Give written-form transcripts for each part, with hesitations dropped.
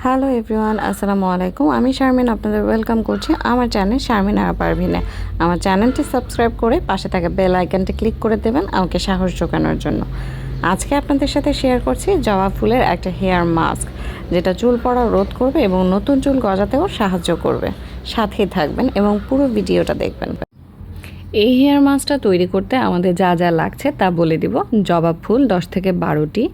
Hello everyone, আসসালামু আলাইকুম। আমি শারমিন, আপনাদের ওয়েলকাম করছি আমার চ্যানেল শারমিন আরা পারভিনে। আমার চ্যানেলটি সাবস্ক্রাইব করে পাশে থাকা বেল আইকনটি ক্লিক করে দেবেন আমাকে সাহস জোগানোর জন্য। আজকে আপনাদের সাথে শেয়ার করছি জবা ফুলের একটা হেয়ার মাস্ক, যেটা চুল পড়া রোধ করবে এবং নতুন চুল গজাতেও সাহায্য করবে। সাথেই থাকবেন এবং পুরো ভিডিওটা দেখবেন। এই হেয়ার মাস্কটা তৈরি করতে আমাদের যা যা লাগছে তা বলে দিব। জবা ফুল 10 থেকে 12টি,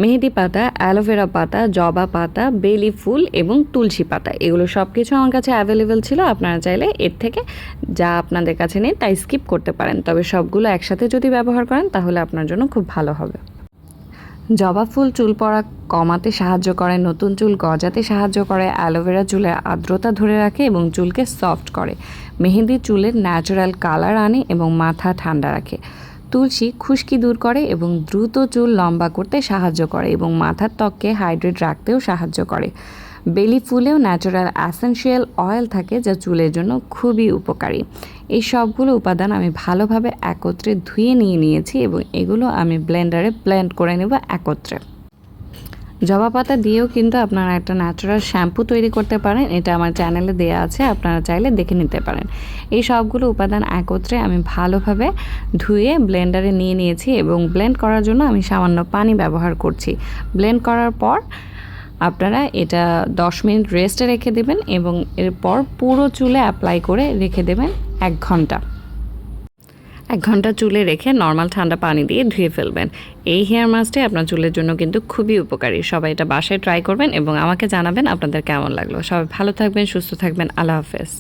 মেহেদি পাতা, অ্যালোভেরা পাতা, জবা পাতা, বেলি ফুল এবং তুলসী পাতা, এগুলো সব কিছু আমার কাছে অ্যাভেলেবেল ছিল। আপনারা চাইলে এর থেকে যা আপনাদের কাছে নেই তাই স্কিপ করতে পারেন, তবে সবগুলো একসাথে যদি ব্যবহার করেন তাহলে আপনার জন্য খুব ভালো হবে। জবা ফুল চুল পড়া কমাতে সাহায্য করে, নতুন চুল গজাতে সাহায্য করে, অ্যালোভেরা চুলের আর্দ্রতা ধরে রাখে এবং চুলকে সফট করে, মেহেদি চুলের ন্যাচারাল কালার আনে এবং মাথা ঠান্ডা রাখে, তুলসী খুশকি দূর করে এবং দ্রুত চুল লম্বা করতে সাহায্য করে এবং মাথার ত্বককে হাইড্রেট রাখতেও সাহায্য করে। বেলি ফুলেও ন্যাচারাল অ্যাসেনশিয়াল অয়েল থাকে যা চুলের জন্য খুবই উপকারী। এই সবগুলো উপাদান আমি ভালোভাবে একত্রে ধুয়ে নিয়েছি এবং এগুলো আমি ব্লেন্ডারে ব্লেন্ড করে নেব একত্রে। জবা পাতা দিয়েও কিন্তু আপনারা একটা ন্যাচারাল শ্যাম্পু তৈরি করতে পারেন, এটা আমার চ্যানেলে দেওয়া আছে, আপনারা চাইলে দেখে নিতে পারেন। এই সবগুলো উপাদান একত্রে আমি ভালোভাবে ধুয়ে ব্লেন্ডারে নিয়েছি এবং ব্লেন্ড করার জন্য আমি সামান্য পানি ব্যবহার করছি। ব্লেন্ড করার পর আপনারা এটা 10 মিনিট রেস্টে রেখে দেবেন এবং এরপর পুরো চুলে অ্যাপ্লাই করে রেখে দেবেন 1 ঘন্টা। 1 ঘন্টা চুলে রেখে নর্মাল ঠান্ডা পানি দিয়ে ধুয়ে ফেলবেন। এই হেয়ার মাস্কটি আপনার চুলের জন্য কিন্তু খুবই উপকারী। সবাই এটা বাসায় ট্রাই করবেন এবং আমাকে জানাবেন আপনাদের কেমন লাগলো। সবাই ভালো থাকবেন, সুস্থ থাকবেন। আল্লাহ হাফেজ।